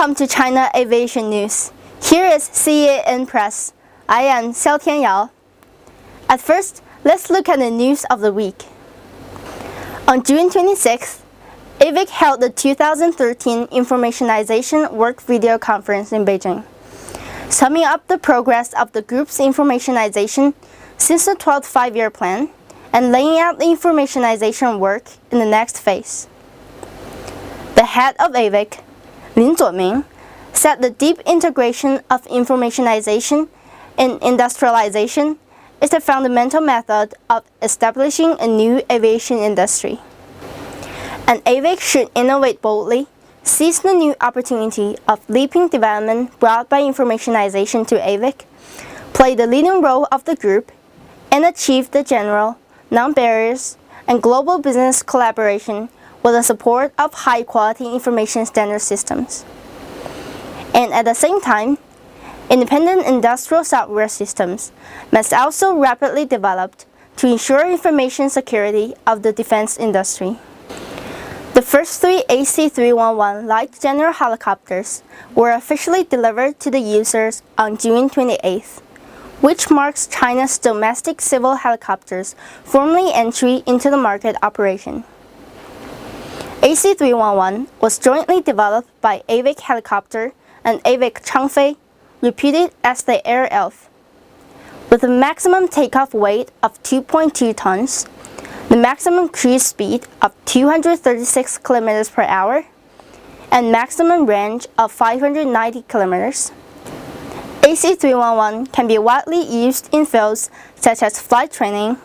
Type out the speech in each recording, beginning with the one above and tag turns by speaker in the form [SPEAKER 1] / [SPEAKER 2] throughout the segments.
[SPEAKER 1] Welcome to China Aviation News. Here is CAIC Press. I am Xi'an Yanliang. At first, let's look at the news of the week. On June 26th, AVIC held the 2013 Informationization Work Video Conference in Beijing, summing up the progress of the group's informationization since the 12th Five-Year Plan and laying out the informationization work in the next phase. The head of AVIC, Lin Zuoming, said the deep integration of informationization and industrialization is the fundamental method of establishing a new aviation industry. And AVIC should innovate boldly, seize the new opportunity of leaping development brought by informationization to AVIC, play the leading role of the group, and achieve the general, non-barriers, and global business collaboration with the support of high-quality information standard systems. And at the same time, independent industrial software systems must also rapidly develop to ensure information security of the defense industry. The first three AC-311 light general helicopters were officially delivered to the users on June 28th, which marks China's domestic civil helicopters' formally entry into the market operation. AC-311 was jointly developed by AVIC Helicopter and AVIC Changfei, reputed as the Air Elf. With a maximum takeoff weight of 2.2 tons, the maximum cruise speed of 236 km per hour, and maximum range of 590 km, AC-311 can be widely used in fields such as flight training,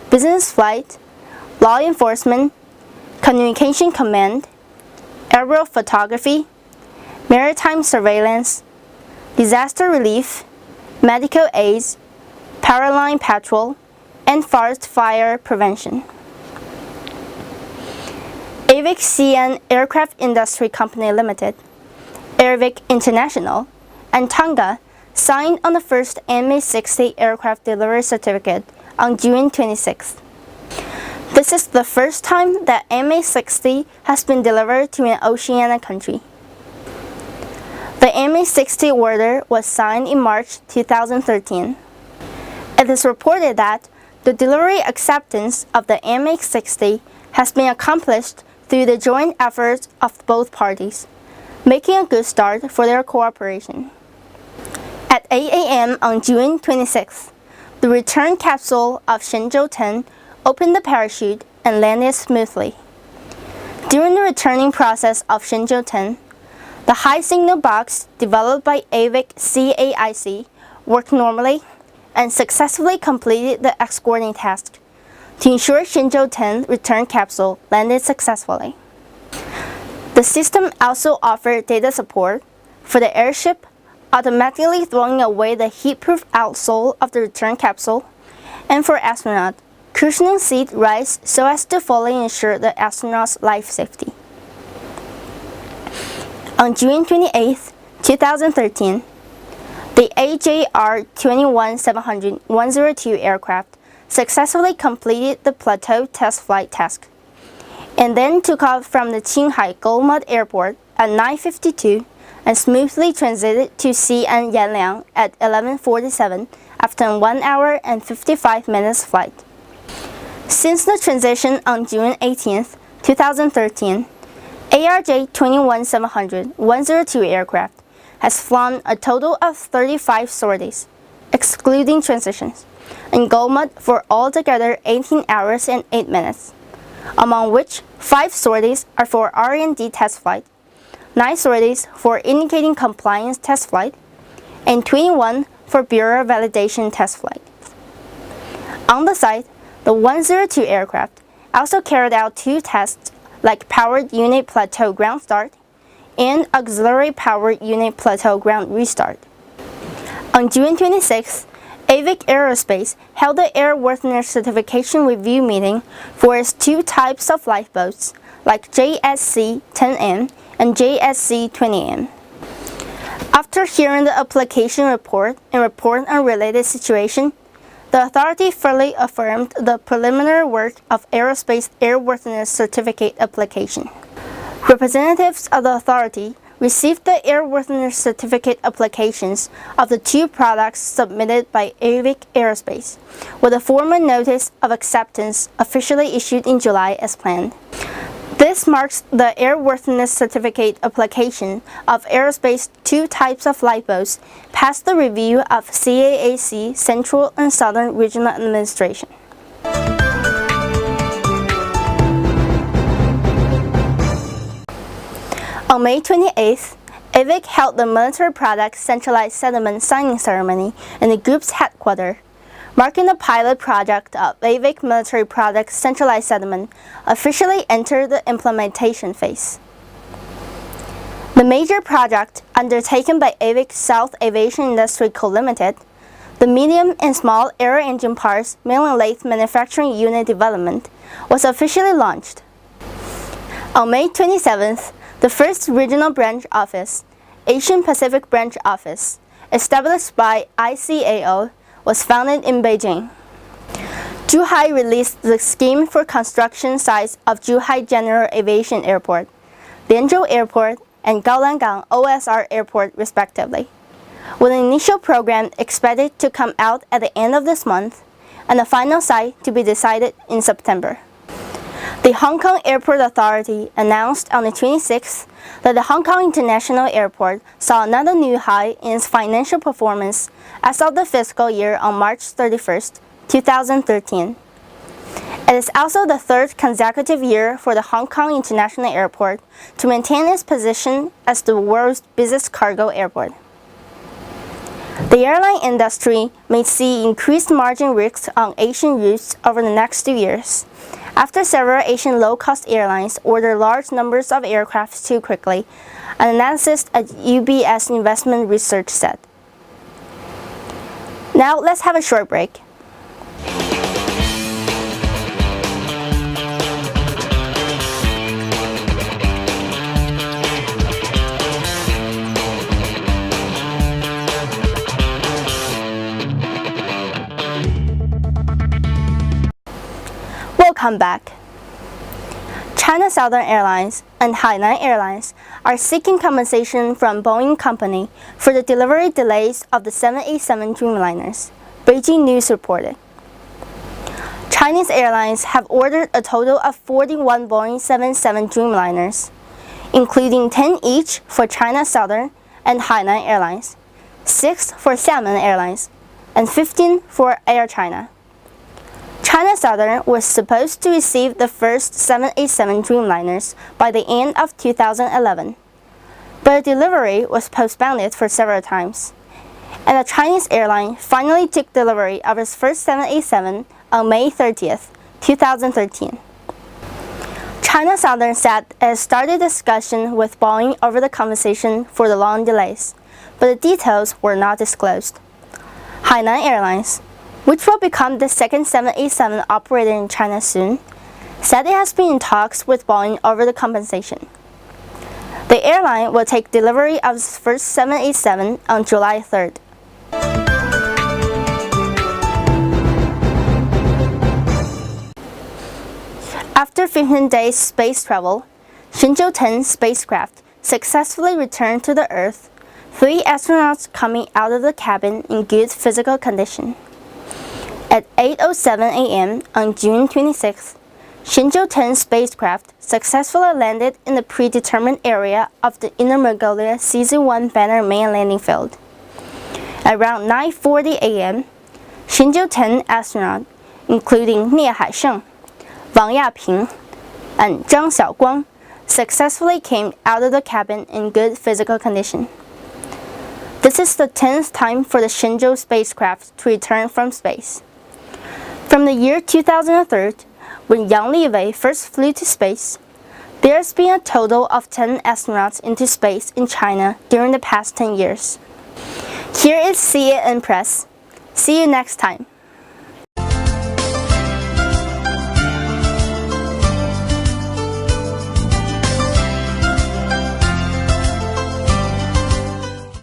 [SPEAKER 1] business flight, law enforcement, communication command, aerial photography, maritime surveillance, disaster relief, medical aids, power line patrol, and forest fire prevention. AVIC Xi'an Aircraft Industry Company Limited, AVIC International, and Tonga signed on the first MA60 aircraft delivery certificate on June 26th. This is the first time that MA60 has been delivered to an Oceania country. The MA60 order was signed in March 2013. It is reported that the delivery acceptance of the MA60 has been accomplished through the joint efforts of both parties, making a good start for their cooperation. At 8 a.m. on June 26th, the return capsule of Shenzhou 10 opened the parachute and landed smoothly. During the returning process of Shenzhou 10, the high signal box developed by AVIC CAIC worked normally and successfully completed the escorting task to ensure Shenzhou 10 return capsule landed successfully. The system also offered data support for the airship, automatically throwing away the heat-proof outsole of the return capsule, and for astronaut, cushioning seat rise so as to fully ensure the astronaut's life safety. On June 28, 2013, the AJR-21-700-102 aircraft successfully completed the plateau test flight task, and then took off from the Qinghai Golmud Airport at 9:52 and smoothly transited to Xi'an Yanliang at 11:47 after a 1 hour and 55 minutes flight. Since the transition on June 18, 2013, ARJ-21-700-102 aircraft has flown a total of 35 sorties, excluding transitions, in Golmud for altogether 18 hours and 8 minutes, among which 5 sorties are for R&D test flight, 9 sorties for indicating compliance test flight, and 21 for Bureau validation test flight. On the site, the 102 aircraft also carried out 2 tests like powered unit plateau ground start and auxiliary powered unit plateau ground restart. On June 26th, AVIC Aerospace held the airworthiness certification review meeting for its 2 types of lifeboats like JSC-10M and JSC-20M. After hearing the application report and report on related situation, the authority fully affirmed the preliminary work of aerospace airworthiness certificate application. Representatives of the authority received the airworthiness certificate applications of the two products submitted by AVIC Aerospace, with a formal notice of acceptance officially issued in July as planned. This marks the airworthiness certificate application of Aerospace two types of lifeboats past the review of CAIC Central and Southern Regional Administration. On May 28th, AVIC held the Military Products Centralized Settlement signing ceremony in the group's headquarters, marking the pilot project of AVIC Military Products Centralized Settlement officially entered the implementation phase. The major project undertaken by AVIC South Aviation Industry Co. Limited, the medium and small aero engine parts mill and lathe manufacturing unit development, was officially launched. On May 27th, the first regional branch office, Asian Pacific Branch Office, established by ICAO, was founded in Beijing. JUL released the scheme for construction sites of JUL General Aviation Airport, Lianzhou Airport, and Gaolangang OSR Airport respectively, with an initial program expected to come out at the end of this month and the final site to be decided in September. The Hong Kong Airport Authority announced on the 26th that the Hong Kong International Airport saw another new high in its financial performance as of the fiscal year on March 31st, 2013. It is also the third consecutive year for the Hong Kong International Airport to maintain its position as the world's busiest cargo airport. The airline industry may see increased margin risks on Asian routes over the next 2 years, after several Asian low-cost airlines ordered large numbers of aircraft too quickly, an analysis at UBS Investment Research said. Now let's have a short break. Welcome back. China Southern Airlines and Hainan Airlines are seeking compensation from Boeing Company for the delivery delays of the 787 Dreamliners, Beijing News reported. Chinese airlines have ordered a total of 41 Boeing 77 Dreamliners, including 10 each for China Southern and Hainan Airlines, 6 for Xiamen Airlines, and 15 for Air China. China Southern was supposed to receive the first 787 Dreamliners by the end of 2011, but the delivery was postponed for several times, and the Chinese airline finally took delivery of its first 787 on May 30th, 2013. China Southern said it has started discussion with Boeing over the compensation for the long delays, but the details were not disclosed. Hainan Airlines, which will become the second 787 operator in China soon, said it has been in talks with Boeing over the compensation. The airline will take delivery of its first 787 on July 3rd. After 15 days space travel, Shenzhou 10 spacecraft successfully returned to the Earth, 3 astronauts coming out of the cabin in good physical condition. At 8:07 a.m. on June 26th, Shenzhou 10 spacecraft successfully landed in the predetermined area of the Inner Mongolia CZ-1 Banner main landing field. Around 9:40 a.m., Shenzhou 10 astronauts, including Nie Haisheng, Wang Yaping, and Zhang Xiaoguang, successfully came out of the cabin in good physical condition. This is the 10th time for the Shenzhou spacecraft to return from space. From the year 2003, when Yang Liwei first flew to space, there has been a total of 10 astronauts into space in China during the past 10 years. Here is CAIC Press. See you next time.